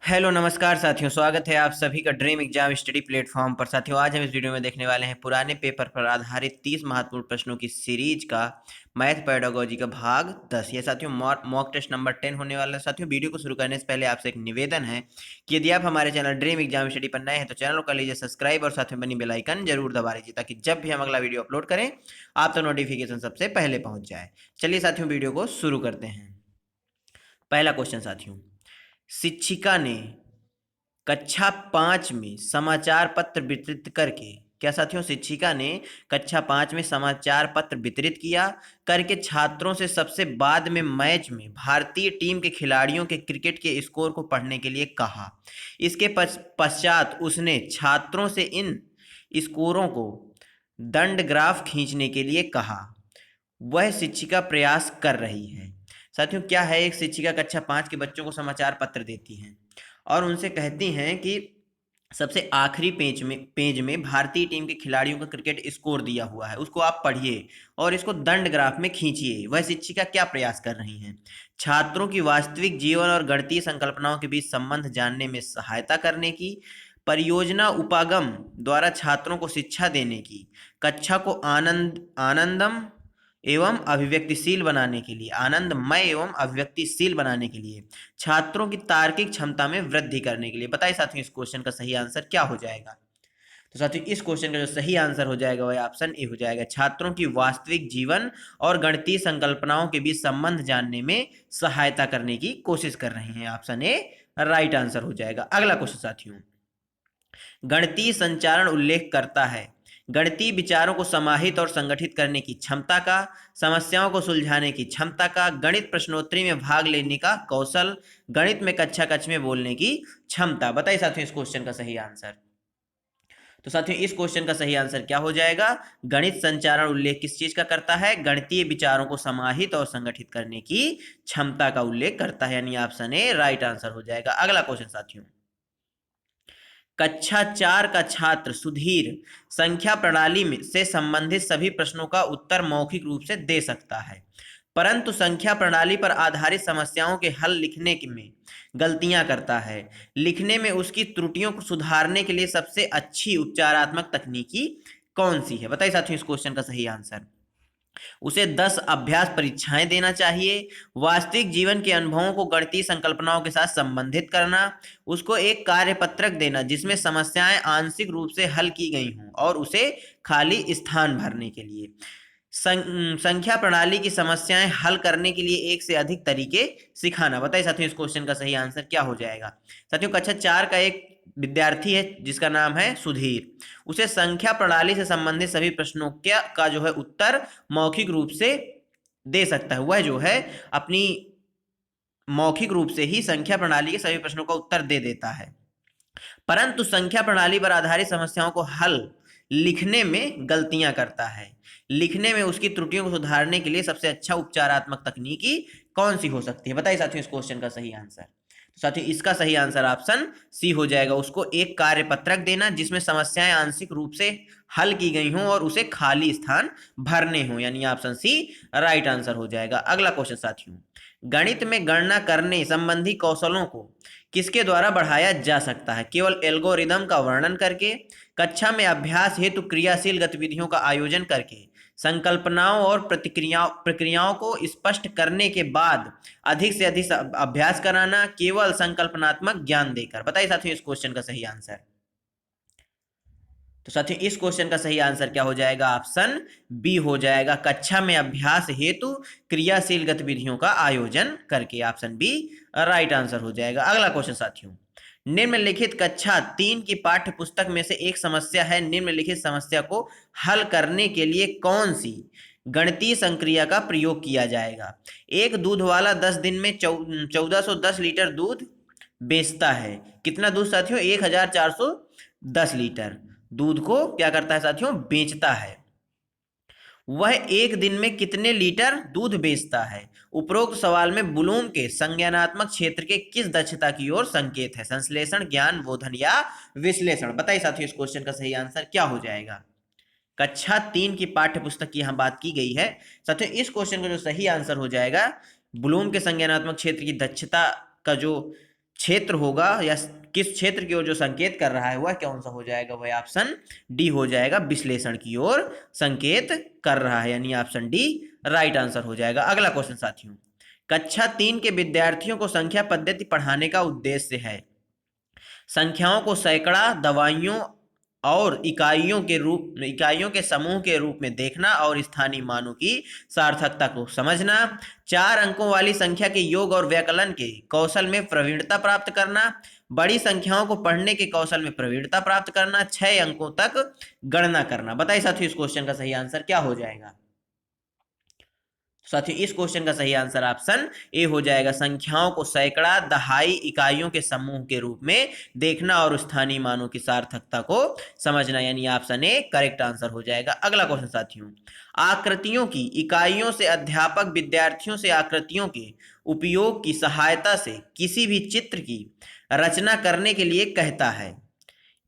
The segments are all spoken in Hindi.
हेलो नमस्कार साथियों, स्वागत है आप सभी का ड्रीम एग्जाम स्टडी प्लेटफॉर्म पर। साथियों, आज हम इस वीडियो में देखने वाले हैं पुराने पेपर पर आधारित 30 महत्वपूर्ण प्रश्नों की सीरीज का मैथ पेडागोजी का भाग 10। ये साथियों मॉक टेस्ट नंबर 10 होने वाला है। साथियों, वीडियो को शुरू करने से पहले आपसे एक निवेदन है कि यदि आप हमारे चैनल ड्रीम एग्जाम स्टडी पर नए हैं तो चैनल को कर लीजिए सब्सक्राइब और साथ में बनी बेल आइकन जरूर दबा लीजिए ताकि जब भी हम अगला वीडियो अपलोड करें आप तो नोटिफिकेशन सबसे पहले पहुंच जाए। चलिए साथियों, वीडियो को शुरू करते हैं। पहला क्वेश्चन साथियों, शिक्षिका ने कक्षा 5 में समाचार पत्र वितरित करके, क्या साथियों, शिक्षिका ने कक्षा 5 में समाचार पत्र वितरित किया करके छात्रों से सबसे बाद में मैच में भारतीय टीम के खिलाड़ियों के क्रिकेट के स्कोर को पढ़ने के लिए कहा। इसके पश्चात उसने छात्रों से इन स्कोरों को दंड ग्राफ खींचने के लिए कहा। वह शिक्षिका प्रयास कर रही है। साथियों, क्या है, एक शिक्षिका कक्षा 5 के बच्चों को समाचार पत्र देती हैं और उनसे कहती हैं कि सबसे आखिरी पेज में भारतीय टीम के खिलाड़ियों का क्रिकेट स्कोर दिया हुआ है, उसको आप पढ़िए और इसको दंड ग्राफ में खींचिए। वह शिक्षिका क्या प्रयास कर रही हैं? छात्रों की वास्तविक जीवन और गणितीय संकल्पनाओं के बीच संबंध जानने में सहायता करने की, परियोजना उपागम द्वारा छात्रों को शिक्षा देने की, कक्षा को आनंदम एवं अभिव्यक्तिशील बनाने के लिए, आनंदमय एवं अभिव्यक्तिशील बनाने के लिए, छात्रों की तार्किक क्षमता में वृद्धि करने के लिए। बताइए साथियों, इस क्वेश्चन का सही आंसर क्या हो जाएगा? तो साथियों, इस क्वेश्चन का जो सही आंसर हो जाएगा वह ऑप्शन ए हो जाएगा। छात्रों की वास्तविक जीवन और गणितीय संकल्पनाओं के बीच संबंध जानने में सहायता करने की कोशिश कर रहे हैं। ऑप्शन ए राइट आंसर हो जाएगा। अगला क्वेश्चन साथियों, गणितीय संचारण उल्लेख करता है गणितीय विचारों को समाहित और संगठित करने की क्षमता का, समस्याओं को सुलझाने की क्षमता का, गणित प्रश्नोत्तरी में भाग लेने का कौशल, गणित में कक्षा कक्ष में बोलने की क्षमता। बताइए साथियों, इस क्वेश्चन का सही आंसर। तो साथियों, इस क्वेश्चन का सही आंसर क्या हो जाएगा? गणित संचारण उल्लेख किस चीज का करता है? गणितीय विचारों को समाहित और संगठित करने की क्षमता का उल्लेख करता है, यानी ऑप्शन ए राइट आंसर हो जाएगा। अगला क्वेश्चन साथियों, कक्षा 4 का छात्र सुधीर संख्या प्रणाली में से संबंधित सभी प्रश्नों का उत्तर मौखिक रूप से दे सकता है, परंतु संख्या प्रणाली पर आधारित समस्याओं के हल लिखने में गलतियां करता है। लिखने में उसकी त्रुटियों को सुधारने के लिए सबसे अच्छी उपचारात्मक तकनीकी कौन सी है? बताइए साथियों, इस क्वेश्चन का सही आंसर। उसे 10 अभ्यास परीक्षाएं देना चाहिए, वास्तविक जीवन के अनुभवों को गणितीय संकल्पनाओं के साथ संबंधित करना, उसको एक कार्यपत्रक देना जिसमें समस्याएं आंशिक रूप से हल की गई हों और उसे खाली स्थान भरने के लिए संख्या प्रणाली की समस्याएं हल करने के लिए एक से अधिक तरीके सिखाना। बताइए साथियों, इस क्वेश्चन का सही आंसर क्या हो जाएगा? साथियों, कक्षा 4 का एक विद्यार्थी है जिसका नाम है सुधीर। उसे संख्या प्रणाली से संबंधित सभी प्रश्नों का जो है उत्तर मौखिक रूप से दे सकता है। वह जो है अपनी मौखिक रूप से ही संख्या प्रणाली के सभी प्रश्नों का उत्तर दे देता है, परंतु संख्या प्रणाली पर आधारित समस्याओं को हल लिखने में गलतियां करता है। लिखने में उसकी त्रुटियों को सुधारने के लिए सबसे अच्छा उपचारात्मक तकनीकी कौन सी हो सकती है? बताइए साथियों, इस क्वेश्चन का सही आंसर। तो साथियों, इसका सही आंसर ऑप्शन सी हो जाएगा। उसको एक कार्यपत्रक देना जिसमें समस्याएं आंशिक रूप से हल की गई हों और उसे खाली स्थान भरने हों, यानी ऑप्शन सी राइट आंसर हो जाएगा। अगला क्वेश्चन साथियों, गणित में गणना करने संबंधी कौशलों को किसके द्वारा बढ़ाया जा सकता है? केवल एल्गोरिदम का वर्णन करके, कक्षा में अभ्यास हेतु क्रियाशील गतिविधियों का आयोजन करके, संकल्पनाओं और प्रक्रियाओं को स्पष्ट करने के बाद अधिक से अधिक अभ्यास कराना, केवल संकल्पनात्मक ज्ञान देकर। बताइए साथियों, इस क्वेश्चन का सही आंसर। तो साथियों, इस क्वेश्चन का सही आंसर क्या हो जाएगा? ऑप्शन बी हो जाएगा। कक्षा में अभ्यास हेतु क्रियाशील गतिविधियों का आयोजन करके, ऑप्शन बी राइट आंसर हो जाएगा। अगला क्वेश्चन साथियों, निम्नलिखित कक्षा 3 की पाठ्य पुस्तक में से एक समस्या है। निम्नलिखित समस्या को हल करने के लिए कौन सी गणितीय संक्रिया का प्रयोग किया जाएगा? एक दूध वाला 10 दिन में 1410 लीटर दूध बेचता है। कितना दूध साथियों? 1410 लीटर दूध को क्या करता है साथियों? बेचता है। वह एक दिन में कितने लीटर दूध बेचता है? उपरोक्त सवाल में ब्लूम के संज्ञानात्मक क्षेत्र के किस दक्षता की ओर संकेत है? संश्लेषण, ज्ञान, बोधन या विश्लेषण? बताइए साथियों, इस क्वेश्चन का सही आंसर क्या हो जाएगा? कक्षा 3 की पाठ्य पुस्तक की यहां बात की गई है। साथियों, इस क्वेश्चन का जो सही आंसर हो जाएगा, ब्लूम के संज्ञानात्मक क्षेत्र की दक्षता का जो क्षेत्र होगा या किस क्षेत्र की ओर जो संकेत कर रहा है वह कौन सा हो जाएगा, वह ऑप्शन डी हो जाएगा, विश्लेषण की ओर संकेत कर रहा है, यानी ऑप्शन डी राइट आंसर हो जाएगा। अगला क्वेश्चन साथियों, कक्षा 3 के विद्यार्थियों को संख्या पद्धति पढ़ाने का उद्देश्य है संख्याओं को सैकड़ा, दवाइयों और इकाइयों के समूह के रूप में देखना और स्थानीय मानों की सार्थकता को समझना, 4 अंकों वाली संख्या के योग और व्यकलन के कौशल में प्रवीणता प्राप्त करना, बड़ी संख्याओं को पढ़ने के कौशल में प्रवीणता प्राप्त करना, 6 अंकों तक गणना करना। बताइए साथियों इस क्वेश्चन का सही आंसर क्या हो जाएगा। साथियों इस क्वेश्चन का सही आंसर ऑप्शन ए हो जाएगा, संख्याओं को सैकड़ा, दहाई, इकाइयों के समूह के रूप में देखना और स्थानीय मानों की सार्थकता को समझना, यानी ऑप्शन ए करेक्ट आंसर हो जाएगा। अगला क्वेश्चन साथियों, आकृतियों की इकाइयों से अध्यापक विद्यार्थियों से आकृतियों के उपयोग की सहायता से किसी भी चित्र की रचना करने के लिए कहता है।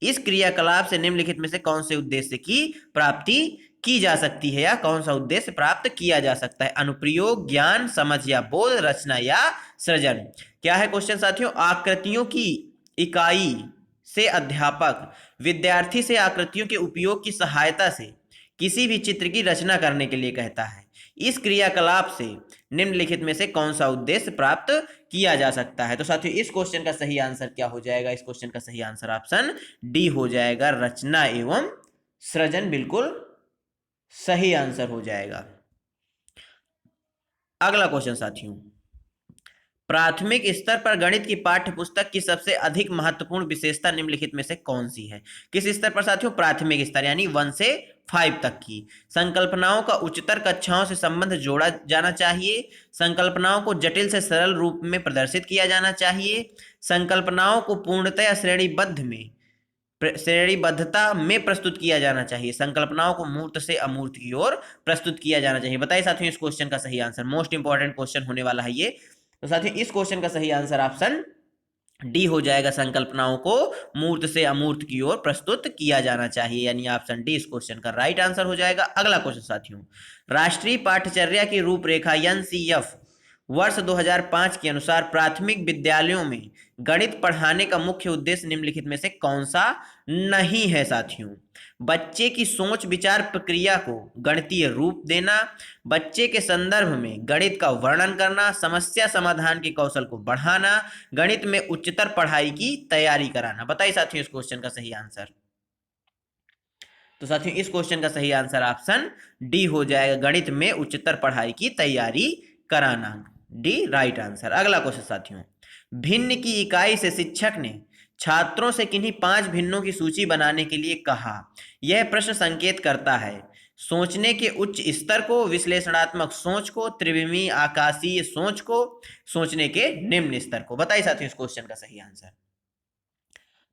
इस क्रियाकलाप से निम्नलिखित में से कौन से उद्देश्य की प्राप्ति की जा सकती है या कौन सा उद्देश्य प्राप्त किया जा सकता है। अनुप्रयोग, ज्ञान, समझ या बोध, रचना या सृजन। क्या है क्वेश्चन साथियों, आकृतियों की इकाई से अध्यापक विद्यार्थी से आकृतियों के उपयोग की सहायता से किसी भी चित्र की रचना करने के लिए कहता है। इस क्रियाकलाप से निम्नलिखित में से कौन सा उद्देश्य प्राप्त किया जा सकता है। तो साथियों इस क्वेश्चन का सही आंसर क्या हो जाएगा, इस क्वेश्चन का सही आंसर ऑप्शन डी हो जाएगा, रचना एवं सृजन बिल्कुल सही आंसर हो जाएगा। अगला क्वेश्चन साथियों, प्राथमिक स्तर पर गणित की पाठ्य पुस्तक की सबसे अधिक महत्वपूर्ण विशेषता निम्नलिखित में से कौन सी है। किस स्तर पर साथियों, प्राथमिक स्तर यानी 1 से 5 तक की। संकल्पनाओं का उच्चतर कक्षाओं से संबंध जोड़ा जाना चाहिए, संकल्पनाओं को जटिल से सरल रूप में प्रदर्शित किया जाना चाहिए, संकल्पनाओं को पूर्णतया श्रेणीबद्धता में प्रस्तुत किया जाना चाहिए, संकल्पनाओं को मूर्त से अमूर्त की ओर प्रस्तुत किया जाना चाहिए। बताइए साथियों इस क्वेश्चन का सही आंसर, मोस्ट इंपॉर्टेंट क्वेश्चन होने वाला है ये। तो साथियों इस क्वेश्चन का सही आंसर ऑप्शन डी हो जाएगा, संकल्पनाओं को मूर्त से अमूर्त की ओर प्रस्तुत किया जाना चाहिए, यानी ऑप्शन डी इस क्वेश्चन का राइट आंसर हो जाएगा। अगला क्वेश्चन साथियों, राष्ट्रीय पाठ्यचर्या की रूपरेखा एनसीएफ वर्ष 2005 के अनुसार प्राथमिक विद्यालयों में गणित पढ़ाने का मुख्य उद्देश्य निम्नलिखित में से कौन सा नहीं है साथियों। बच्चे की सोच विचार प्रक्रिया को गणितीय रूप देना, बच्चे के संदर्भ में गणित का वर्णन करना, समस्या समाधान के कौशल को बढ़ाना, गणित में उच्चतर पढ़ाई की तैयारी कराना। बताइए साथियों इस क्वेश्चन का सही आंसर। तो साथियों इस क्वेश्चन का सही आंसर ऑप्शन डी हो जाएगा, गणित में उच्चतर पढ़ाई की तैयारी कराना, डी राइट आंसर। अगला क्वेश्चन साथियों, भिन्न की इकाई से शिक्षक ने छात्रों से किन्हीं 5 भिन्नों की सूची बनाने के लिए कहा। यह प्रश्न संकेत करता है सोचने के उच्च स्तर को, विश्लेषणात्मक सोच को, त्रिविमीय आकाशीय सोच को, सोचने के निम्न स्तर को। बताइए साथियों इस क्वेश्चन का सही आंसर।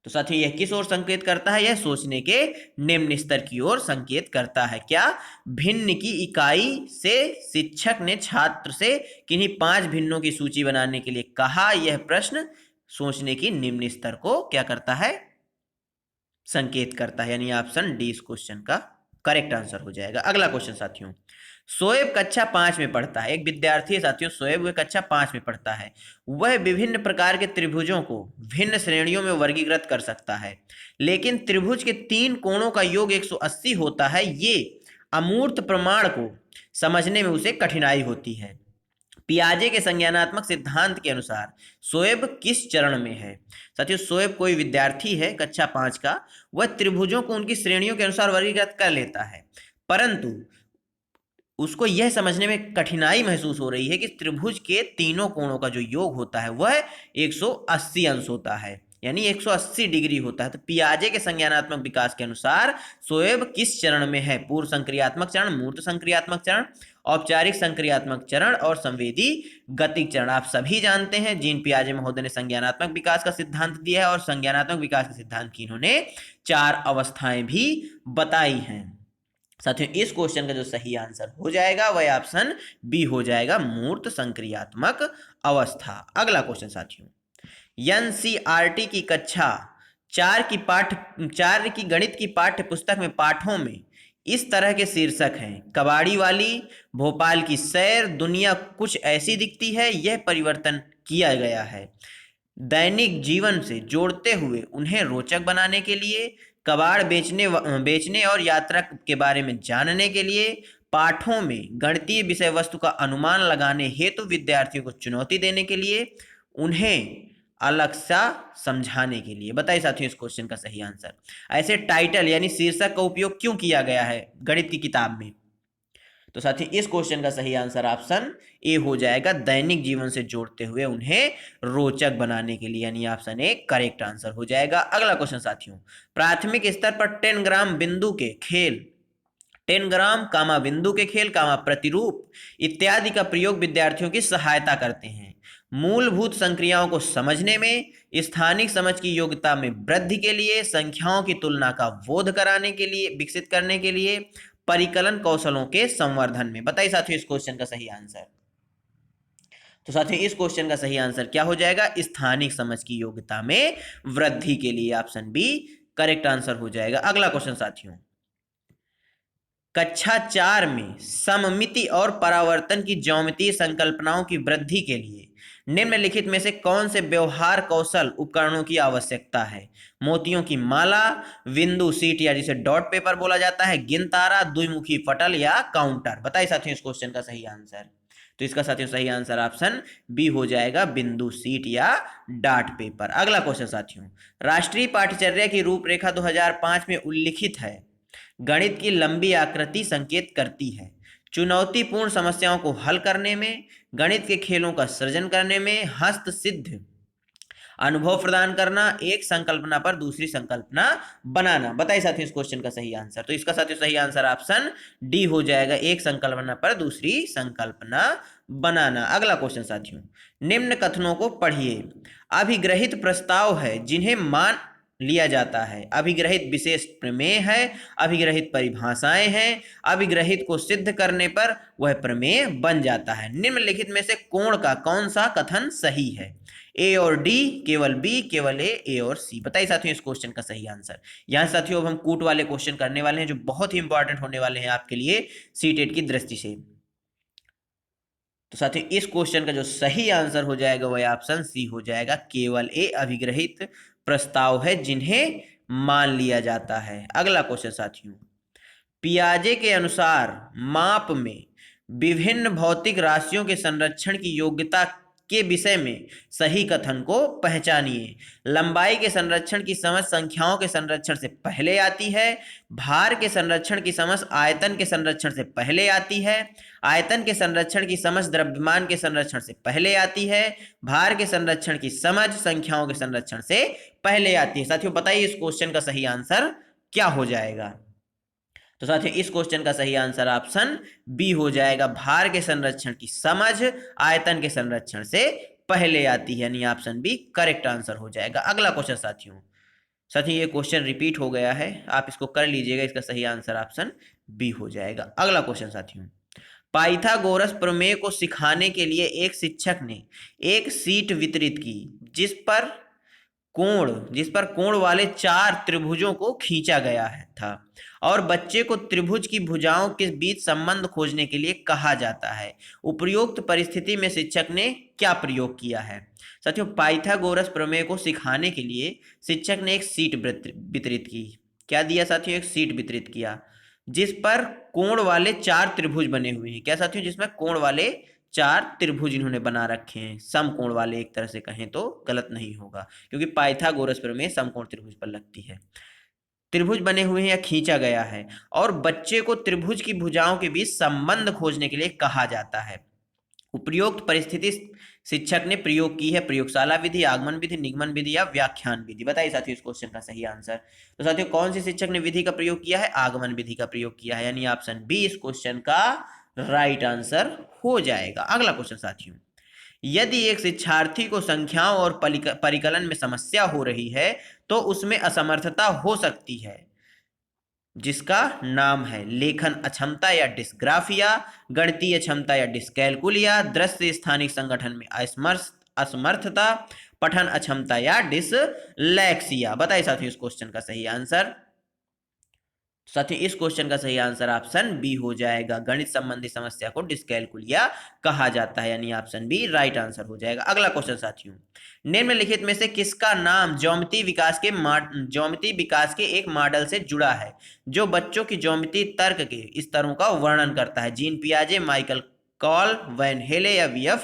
तो साथियों यह किस ओर संकेत करता है, यह सोचने के निम्न स्तर की ओर संकेत करता है। क्या, भिन्न की इकाई से शिक्षक ने छात्र से किन्हीं 5 भिन्नों की सूची बनाने के लिए कहा। यह प्रश्न सोचने की निम्न स्तर को क्या करता है, संकेत करता है, यानी ऑप्शन डी इस क्वेश्चन का करेक्ट आंसर हो जाएगा। अगला क्वेश्चन साथियों, शोएब कक्षा 5 में पढ़ता है, एक विद्यार्थी है साथियों शोएब, वह कक्षा 5 में पढ़ता है। वह विभिन्न प्रकार के त्रिभुजों को भिन्न श्रेणियों में वर्गीकृत कर सकता है, लेकिन त्रिभुज के 3 कोणों का योग 180 होता है। ये अमूर्त प्रमाण को समझने में उसे कठिनाई होती है। पियाजे के संज्ञानात्मक सिद्धांत के अनुसार शोएब किस चरण में है। साथियों शोएब कोई विद्यार्थी है कक्षा 5 का, वह त्रिभुजों को उनकी श्रेणियों के अनुसार वर्गीकृत कर लेता है, परंतु उसको यह समझने में कठिनाई महसूस हो रही है कि त्रिभुज के तीनों कोणों का जो योग होता है वह 180 अंश होता है, यानी 180 डिग्री होता है। तो पियाजे के संज्ञानात्मक विकास के अनुसार शोएब किस चरण में है, पूर्व संक्रियात्मक चरण, मूर्त संक्रियात्मक चरण, औपचारिक संक्रियात्मक चरण और संवेदी गतिक चरण। आप सभी जानते हैं जीन पियाजे महोदय ने संज्ञानात्मक विकास का सिद्धांत दिया है और संज्ञानात्मक विकास के सिद्धांत की इन्होंने 4 अवस्थाएं भी बताई हैं। साथियों इस क्वेश्चन का जो सही आंसर हो जाएगा वह ऑप्शन बी हो जाएगा, मूर्त संक्रियात्मक अवस्था। अगला क्वेश्चन साथियों, एनसीईआरटी की कक्षा 4 की गणित की पाठ्य पुस्तक में पाठों में इस तरह के शीर्षक हैं, कबाड़ी वाली, भोपाल की सैर, दुनिया कुछ ऐसी दिखती है, यह परिवर्तन किया गया है। दैनिक जीवन से जोड़ते हुए उन्हें रोचक बनाने के लिए, कबाड़ बेचने और यात्रा के बारे में जानने के लिए, पाठों में गणितीय विषय वस्तु का अनुमान लगाने हेतु विद्यार्थियों को चुनौती देने के लिए, उन्हें अलग सा समझाने के लिए। बताइए साथियों इस क्वेश्चन का सही आंसर। ऐसे टाइटल यानी शीर्षक का उपयोग क्यों किया गया है गणित की किताब में? तो साथियों इस क्वेश्चन का सही आंसर ऑप्शन ए हो जाएगा, दैनिक जीवन से जोड़ते हुए उन्हें रोचक बनाने के लिए, यानी ऑप्शन ए करेक्ट आंसर हो जाएगा। अगला क्वेश्चन साथियों, प्राथमिक स्तर पर 10 ग्राम बिंदु के खेल, 10 ग्राम कामा बिंदु के खेल कामा प्रतिरूप इत्यादि का प्रयोग विद्यार्थियों की सहायता करते हैं। मूलभूत संक्रियाओं को समझने में, स्थानिक समझ की योग्यता में वृद्धि के लिए, संख्याओं की तुलना का बोध कराने के लिए, विकसित करने के लिए, परिकलन कौशलों के संवर्धन में। बताइए साथियों इस क्वेश्चन का सही आंसर। तो साथियों इस क्वेश्चन का सही आंसर क्या हो जाएगा? स्थानिक समझ की योग्यता में वृद्धि के लिए, ऑप्शन बी करेक्ट आंसर हो जाएगा। अगला क्वेश्चन साथियों, कक्षा 4 में सममिति और परावर्तन की ज्यामितीय संकल्पनाओं की वृद्धि के लिए निम्नलिखित में से कौन से व्यवहार कौशल उपकरणों की आवश्यकता है? मोतियों की माला, बिंदु सीट या जिसे डॉट पेपर बोला जाता है, गिनतारा, द्विमुखी पटल या काउंटर। बताइए साथियों इस क्वेश्चन का सही आंसर। तो इसका साथियों सही आंसर ऑप्शन बी हो जाएगा, बिंदु सीट या डार्ट पेपर। अगला क्वेश्चन साथियों, राष्ट्रीय पाठ्यचर्या की रूपरेखा 2005 में उल्लिखित है गणित की लंबी आकृति संकेत करती है चुनौतीपूर्ण समस्याओं को हल करने में, गणित के खेलों का सृजन करने में, हस्त सिद्ध अनुभव प्रदान करना, एक संकल्पना पर दूसरी संकल्पना बनाना। बताइए साथियों इस क्वेश्चन का सही आंसर। तो इसका साथियों सही आंसर ऑप्शन डी हो जाएगा, एक संकल्पना पर दूसरी संकल्पना बनाना। अगला क्वेश्चन साथियों, निम्न कथनों को पढ़िए। अभिग्रहित प्रस्ताव है जिन्हें मान लिया जाता है, अभिग्रहित विशेष प्रमेय है, अभिग्रहित परिभाषाएं हैं, अभिग्रहित को सिद्ध करने पर वह प्रमेय बन जाता है। निम्नलिखित में से कोण का कौन सा कथन सही है? ए और डी, केवल बी, केवल ए और सी। बताइए साथियों इस क्वेश्चन का सही आंसर। यहां साथियों अब हम कूट वाले क्वेश्चन करने वाले हैं जो बहुत ही इंपॉर्टेंट होने वाले हैं आपके लिए सीटेट की दृष्टि से। तो साथियों इस क्वेश्चन का जो सही आंसर हो जाएगा वह ऑप्शन सी हो जाएगा, केवल ए अभिग्रहित प्रस्ताव है जिन्हें मान लिया जाता है। अगला क्वेश्चन साथियों, पियाजे के अनुसार माप में विभिन्न भौतिक राशियों के संरक्षण की योग्यता के विषय में सही कथन को पहचानिए। लंबाई के संरक्षण की समझ संख्याओं के संरक्षण से पहले आती है, भार के संरक्षण की समझ आयतन के संरक्षण से पहले आती है, आयतन के संरक्षण की समझ द्रव्यमान के संरक्षण से पहले आती है, भार के संरक्षण की समझ संख्याओं के संरक्षण से पहले आती है। साथियों बताइए इस क्वेश्चन का सही आंसर क्या हो जाएगा? तो साथियों इस क्वेश्चन का सही आंसर ऑप्शन बी हो जाएगा, भार के संरक्षण की समझ आयतन के संरक्षण से पहले आती है, यानी ऑप्शन बी करेक्ट आंसर हो जाएगा। अगला क्वेश्चन साथियों ये क्वेश्चन रिपीट हो गया है, आप इसको कर लीजिएगा, इसका सही आंसर ऑप्शन बी हो जाएगा। अगला क्वेश्चन साथियों, पाइथागोरस प्रमेय को सिखाने के लिए एक शिक्षक ने एक शीट वितरित की जिस पर कोण वाले 4 त्रिभुजों को खींचा गया था और बच्चे को त्रिभुज की भुजाओं के बीच संबंध खोजने के लिए कहा जाता है। उपयुक्त परिस्थिति में शिक्षक ने क्या प्रयोग किया है? साथियों पाइथागोरस प्रमेय को सिखाने के लिए शिक्षक ने एक शीट वितरित की। क्या दिया साथियों? एक शीट वितरित किया जिस पर कोण वाले 4 त्रिभुज बने हुए हैं। क्या साथियों? जिसमें कोण वाले 4 त्रिभुज इन्होंने बना रखे हैं, समकोण वाले, एक तरह से कहें तो गलत नहीं होगा क्योंकि पाइथागोरस प्रमेय समकोण त्रिभुज पर लगती है। त्रिभुज बने हुए हैं या खींचा गया है और बच्चे को त्रिभुज की भुजाओं के बीच संबंध खोजने के लिए कहा जाता है। उपयुक्त परिस्थिति शिक्षक ने प्रयोग की है प्रयोगशाला विधि, आगमन विधि, निगमन विधि या व्याख्यान विधि। बताइए साथियों इस क्वेश्चन का सही आंसर। तो साथियों कौन सी शिक्षक ने विधि का प्रयोग किया है? आगमन विधि का प्रयोग किया है, यानी ऑप्शन बी इस क्वेश्चन का राइट आंसर हो जाएगा। अगला क्वेश्चन साथियों, यदि एक शिक्षार्थी को संख्याओं और परिकलन में समस्या हो रही है तो उसमें असमर्थता हो सकती है जिसका नाम है लेखन अक्षमता या डिस्ग्राफिया, गणितीय क्षमता या डिस्कैलकुलिया, दृश्य स्थानिक संगठन में असमर्थता, पठन अक्षमता या डिसलैक्सिया। बताइए साथियों इस क्वेश्चन का सही आंसर। साथियों इस क्वेश्चन का सही आंसर ऑप्शन बी हो जाएगा। गणित संबंधी समस्या को डिस्कैलकुलिया कहा जाता है, यानी ऑप्शन बी राइट आंसर हो जाएगा। अगला क्वेश्चन साथियों, निम्नलिखित में से किसका नाम ज्योमिति विकास के एक मॉडल से जुड़ा है जो बच्चों की ज्योमिति तर्क के स्तरों का वर्णन करता है? जीन पियाजे, माइकल कॉल, वैन हेले या वीएफ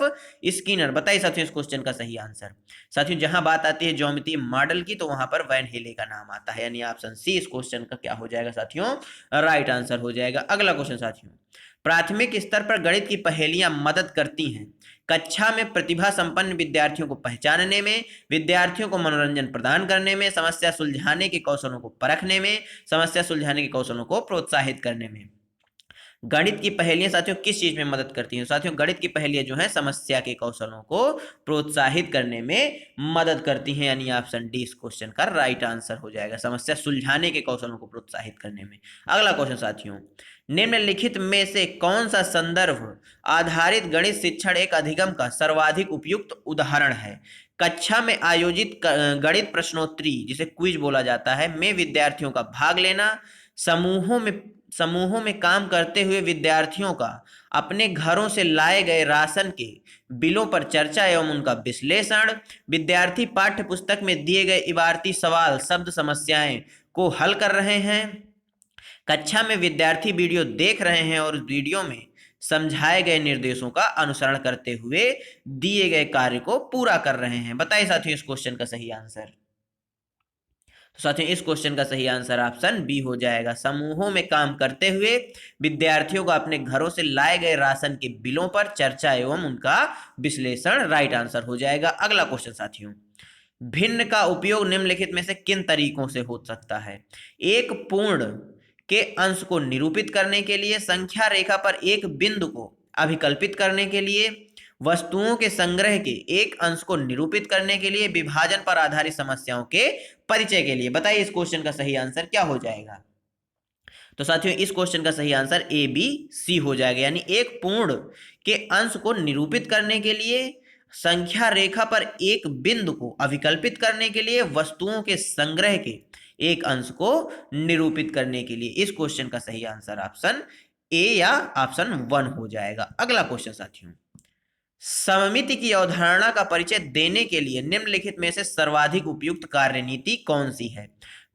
स्किनर? बताइए साथियों इस क्वेश्चन का सही आंसर। साथियों जहां बात आती है ज्योमितीय मॉडल की तो वहां पर वैन हेले का नाम आता है, यानी ऑप्शन सी इस क्वेश्चन का क्या हो जाएगा साथियों? राइट आंसर हो जाएगा। अगला क्वेश्चन साथियों, प्राथमिक स्तर पर गणित की पहेलियां मदद करती हैं कक्षा में प्रतिभा संपन्न विद्यार्थियों को पहचानने में, विद्यार्थियों को मनोरंजन प्रदान करने में, समस्या सुलझाने के कौशलों को परखने में, समस्या सुलझाने के कौशलों को प्रोत्साहित करने में। गणित की पहेलियां साथियों किस चीज में मदद करती हैं? साथियों गणित की पहेलियां जो है समस्या के कौशलों को प्रोत्साहित करने में मदद करती हैं, यानी ऑप्शन डी इस क्वेश्चन का राइट आंसर हो जाएगा, समस्या सुलझाने के कौशलों को प्रोत्साहित करने में। अगला क्वेश्चन साथियों, निम्नलिखित में से कौन सा संदर्भ आधारित गणित शिक्षण एक अधिगम का सर्वाधिक उपयुक्त उदाहरण है? कक्षा में आयोजित गणित प्रश्नोत्तरी, जिसे क्विज बोला जाता है, में विद्यार्थियों का भाग लेना, समूहों में काम करते हुए विद्यार्थियों का अपने घरों से लाए गए राशन के बिलों पर चर्चा एवं उनका विश्लेषण, विद्यार्थी पाठ्य पुस्तक में दिए गए इबारती सवाल शब्द समस्याएं को हल कर रहे हैं, कक्षा में विद्यार्थी वीडियो देख रहे हैं और वीडियो में समझाए गए निर्देशों का अनुसरण करते हुए दिए गए कार्य को पूरा कर रहे हैं। बताइए साथियों इस क्वेश्चन का सही आंसर। तो साथियों इस क्वेश्चन का सही आंसर ऑप्शन बी हो जाएगा। समूहों में काम करते हुए विद्यार्थियों को अपने घरों से लाए गए राशन के बिलों पर चर्चा एवं उनका विश्लेषण राइट आंसर हो जाएगा। अगला क्वेश्चन साथियों, भिन्न का उपयोग निम्नलिखित में से किन तरीकों से हो सकता है? एक पूर्ण के अंश को निरूपित करने के लिए, संख्या रेखा पर एक बिंदु को अभिकल्पित करने के लिए, वस्तुओं के संग्रह के एक अंश को निरूपित करने के लिए, विभाजन पर आधारित समस्याओं के परिचय के लिए। बताइए इस क्वेश्चन का सही आंसर क्या हो जाएगा? तो साथियों इस क्वेश्चन का सही आंसर ए बी सी हो जाएगा, यानी एक पूर्ण के अंश को निरूपित करने के लिए, संख्या रेखा पर एक बिंदु को अभिकल्पित करने के लिए, वस्तुओं के संग्रह के एक अंश को निरूपित करने के लिए। इस क्वेश्चन का सही आंसर ऑप्शन ए या ऑप्शन 1 हो जाएगा। अगला क्वेश्चन साथियों, सममिति की अवधारणा का परिचय देने के लिए निम्नलिखित में से सर्वाधिक उपयुक्त कार्यनीति कौन सी है?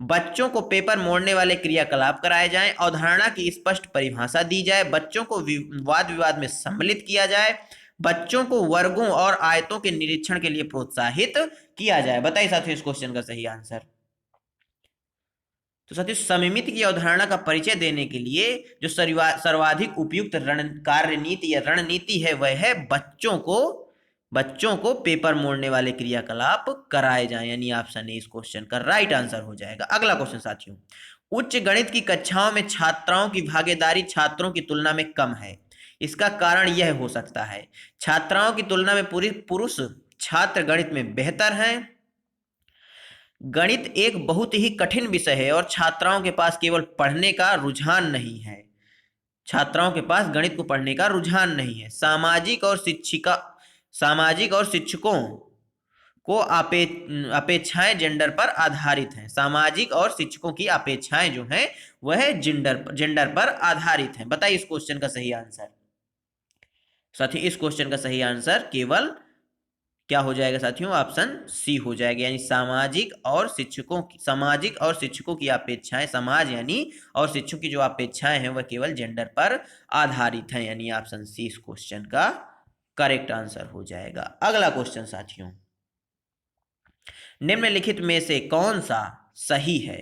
बच्चों को पेपर मोड़ने वाले क्रियाकलाप कराए जाएं, अवधारणा की स्पष्ट परिभाषा दी जाए, बच्चों को वाद विवाद में सम्मिलित किया जाए, बच्चों को वर्गों और आयतों के निरीक्षण के लिए प्रोत्साहित किया जाए। बताइए साथियों इस क्वेश्चन का सही आंसर। तो साथियों सममिति की अवधारणा का परिचय देने के लिए जो सर्वाधिक उपयुक्त कार्यनीति या रणनीति है वह है बच्चों को पेपर मोड़ने वाले क्रियाकलाप कराए जाएं, यानी ऑप्शन ए इस क्वेश्चन का राइट आंसर हो जाएगा। अगला क्वेश्चन साथियों, उच्च गणित की कक्षाओं में छात्राओं की भागीदारी छात्रों की तुलना में कम है। इसका कारण यह हो सकता है छात्राओं की तुलना में पुरुष छात्र गणित में बेहतर हैं, गणित एक बहुत ही कठिन विषय है और छात्राओं के पास केवल पढ़ने का रुझान नहीं है, छात्राओं के पास गणित को पढ़ने का रुझान नहीं है, सामाजिक और शिक्षकों को अपेक्षाएं जेंडर पर आधारित हैं, सामाजिक और शिक्षकों की अपेक्षाएं जो हैं वह जेंडर पर आधारित हैं। बताइए इस क्वेश्चन का सही आंसर। साथियों इस क्वेश्चन का सही आंसर केवल क्या हो जाएगा साथियों? ऑप्शन सी हो जाएगा, यानी सामाजिक और शिक्षकों की अपेक्षाएं, समाज यानी और शिक्षकों की जो अपेक्षाएं हैं वह केवल जेंडर पर आधारित हैं, यानी ऑप्शन सी इस क्वेश्चन का करेक्ट आंसर हो जाएगा। अगला क्वेश्चन साथियों, निम्नलिखित में से कौन सा सही है?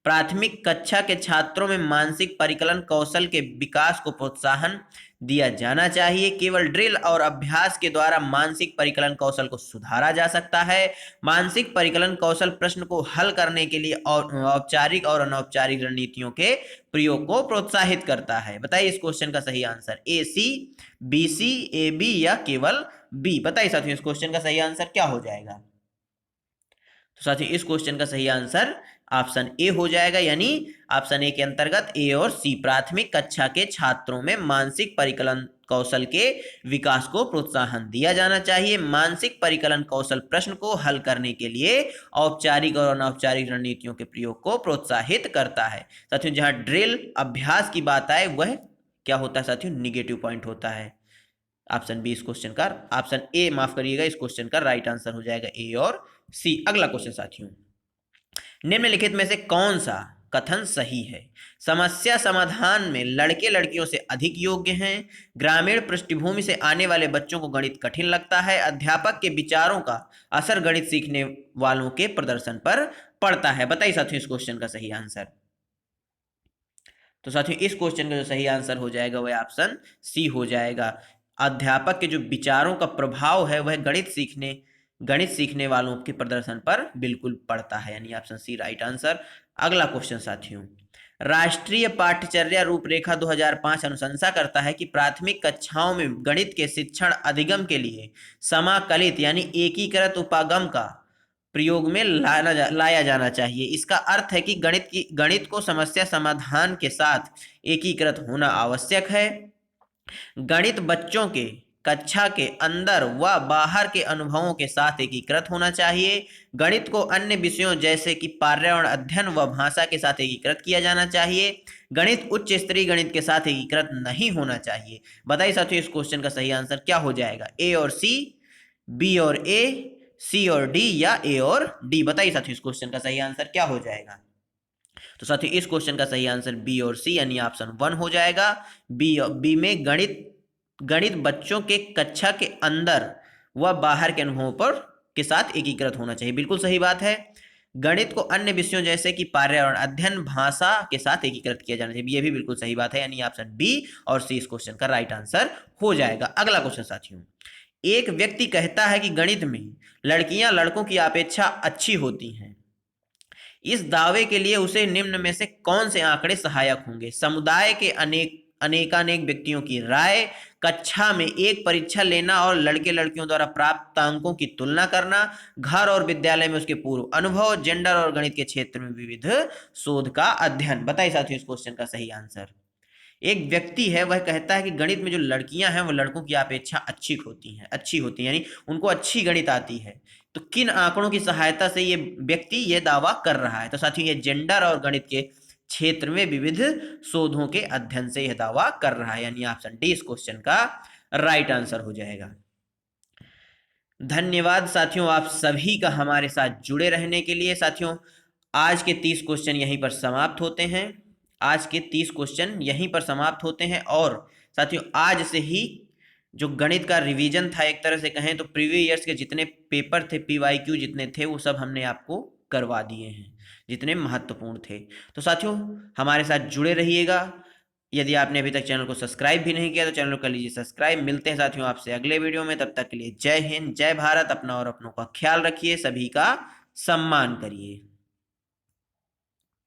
प्राथमिक कक्षा के छात्रों में मानसिक परिकलन कौशल के विकास को प्रोत्साहन दिया जाना चाहिए, केवल ड्रिल और अभ्यास के द्वारा मानसिक परिकलन कौशल को सुधारा जा सकता है, मानसिक परिकलन कौशल प्रश्न को हल करने के लिए औपचारिक और अनौपचारिक रणनीतियों के प्रयोग को प्रोत्साहित करता है। बताइए इस क्वेश्चन का सही answer. A C, B C, A B या केवल बी? बताइए साथियों इस क्वेश्चन का सही आंसर क्या हो जाएगा? तो साथियों इस क्वेश्चन का सही आंसर ऑप्शन ए हो जाएगा, यानी ऑप्शन ए के अंतर्गत ए और सी, प्राथमिक कक्षा के छात्रों में मानसिक परिकलन कौशल के विकास को प्रोत्साहन दिया जाना चाहिए। मानसिक परिकलन कौशल प्रश्न को हल करने के लिए औपचारिक और अनौपचारिक रणनीतियों के प्रयोग को प्रोत्साहित करता है। साथियों जहां ड्रिल अभ्यास की बात आए वह क्या होता है साथियों, निगेटिव पॉइंट होता है। ऑप्शन बी इस क्वेश्चन का, ऑप्शन ए माफ करिएगा, इस क्वेश्चन का राइट आंसर हो जाएगा ए और सी। अगला क्वेश्चन साथियों, निम्नलिखित में से कौन सा कथन सही है? समस्या समाधान में लड़के लड़कियों से अधिक योग्य हैं। ग्रामीण पृष्ठभूमि से आने वाले बच्चों को गणित कठिन लगता है। अध्यापक के विचारों का असर गणित सीखने वालों के प्रदर्शन पर पड़ता है। बताइए साथियों इस क्वेश्चन का सही आंसर। तो साथियों इस क्वेश्चन का जो सही आंसर हो जाएगा वह ऑप्शन सी हो जाएगा। अध्यापक के जो विचारों का प्रभाव है वह गणित सीखने वालों के प्रदर्शन पर बिल्कुल पड़ता है, यानी ऑप्शन सी राइट आंसर। अगला क्वेश्चन साथियों, राष्ट्रीय पाठ्यचर्या रूपरेखा 2005 अनुशंसा करता है कि प्राथमिक कक्षाओं में गणित के शिक्षण अधिगम के लिए समाकलित यानी एकीकृत उपागम का प्रयोग में लाया जाना चाहिए। इसका अर्थ है कि गणित को समस्या समाधान के साथ एकीकृत होना आवश्यक है। गणित बच्चों के कक्षा के अंदर व बाहर के अनुभवों के साथ एकीकृत होना चाहिए। गणित को अन्य विषयों जैसे कि पर्यावरण अध्ययन व भाषा के साथ एकीकृत किया जाना चाहिए। गणित उच्च स्तरीय गणित के साथ एकीकृत नहीं होना चाहिए। बताइए साथियों इस क्वेश्चन का सही आंसर क्या हो जाएगा? ए और सी, बी और ए, सी और डी या ए और डी? बताइए साथियों इस क्वेश्चन का सही आंसर क्या हो जाएगा? तो साथियों इस क्वेश्चन का सही आंसर बी और सी यानी ऑप्शन 1 हो जाएगा। बी में गणित बच्चों के कक्षा के अंदर व बाहर के अनुभवों पर के साथ एकीकृत होना चाहिए। बिल्कुल सही बात है। गणित को अन्य विषयों जैसे कि पर्यावरण अध्ययन, भाषा के साथ एकीकृत किया जाना चाहिए। ये भी बिल्कुल सही बात है, यानी ऑप्शन बी और सी इस क्वेश्चन का राइट आंसर हो जाएगा। अगला क्वेश्चन साथियों, एक व्यक्ति कहता है कि गणित में लड़कियां लड़कों की अपेक्षा अच्छी होती हैं। इस दावे के लिए उसे निम्न में से कौन से आंकड़े सहायक होंगे? समुदाय के अनेकानेक व्यक्तियों की राय, कक्षा में एक परीक्षा लेना और लड़के लड़कियों द्वारा प्राप्त अंकों की तुलना करना, घर और विद्यालय में उसके पूर्व अनुभव, जेंडर और गणित के क्षेत्र में विविध शोध का अध्ययन। बताइए साथियों इस क्वेश्चन का सही आंसर। एक व्यक्ति है वह कहता है कि गणित में जो लड़कियां हैं वो लड़कों की अपेक्षा अच्छी होती हैं, यानी उनको अच्छी गणित आती है। तो किन आंकड़ों की सहायता से ये व्यक्ति ये दावा कर रहा है? तो साथियों ये जेंडर और गणित के क्षेत्र में विविध शोधों के अध्ययन से यह दावा कर रहा है, यानी ऑप्शन डी इस क्वेश्चन का राइट आंसर हो जाएगा। धन्यवाद साथियों आप सभी का हमारे साथ जुड़े रहने के लिए। साथियों आज के 30 क्वेश्चन यहीं पर समाप्त होते हैं। और साथियों आज से ही जो गणित का रिवीजन था, एक तरह से कहें तो प्रीवियस ईयर्स के जितने पेपर थे, PYQ जितने थे, वो सब हमने आपको करवा दिए हैं, जितने महत्वपूर्ण थे। तो साथियों हमारे साथ जुड़े रहिएगा। यदि आपने अभी तक चैनल को सब्सक्राइब भी नहीं किया तो चैनल को कर लीजिए सब्सक्राइब। मिलते हैं साथियों आपसे अगले वीडियो में, तब तक के लिए जय हिंद, जय भारत। अपना और अपनों का ख्याल रखिए, सभी का सम्मान करिए।